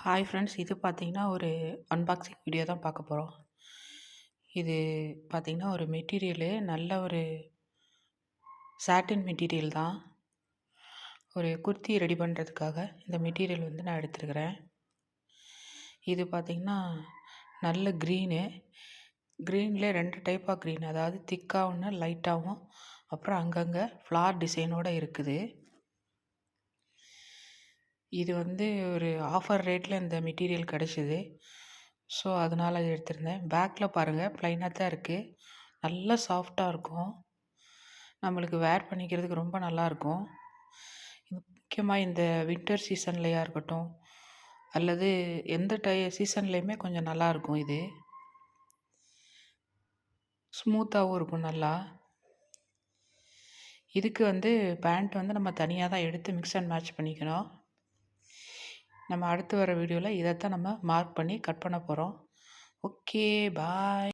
Hi friends, இது பார்த்தீங்கன்னா ஒரு அன்பாக்சிங் வீடியோ தான் பார்க்க போகிறோம். இது பார்த்தீங்கன்னா ஒரு மெட்டீரியலு நல்ல ஒரு சாட்டின் மெட்டீரியல் தான். ஒரு குர்த்தி ரெடி பண்ணுறதுக்காக இந்த மெட்டீரியல் நான் எடுத்துருக்கிறேன். இது பார்த்தீங்கன்னா நல்ல க்ரீன்லேயே 2 டைப்பாக க்ரீன், அதாவது திக்காக ஒன்று, லைட்டாகவும், அப்புறம் அங்கங்கே ஃப்ளார் டிசைனோடு இருக்குது. இது ஒரு ஆஃபர் ரேட்டில் இந்த மெட்டீரியல் கிடச்சிது. ஸோ அதனால் அது எடுத்திருந்தேன். பேக்கில் பாருங்கள், ப்ளைனாக தான் இருக்குது. நல்லா சாஃப்டாக இருக்கும். நம்மளுக்கு வேர் பண்ணிக்கிறதுக்கு ரொம்ப நல்லாயிருக்கும். முக்கியமாக இந்த வின்டர் சீசன்லையா இருக்கட்டும், அல்லது எந்த சீசன்லேயுமே கொஞ்சம் நல்லாயிருக்கும். இது ஸ்மூத்தாகவும் இருக்கும் நல்லா. இதுக்கு பேண்ட் நம்ம தனியாக தான் எடுத்து மிக்ஸ் அண்ட் மேட்ச் பண்ணிக்கணும். நம்ம அடுத்து வர வீடியோவில் இதைத்தான் நம்ம மார்க் பண்ணி கட் பண்ண போகிறோம். ஓகே, பாய்.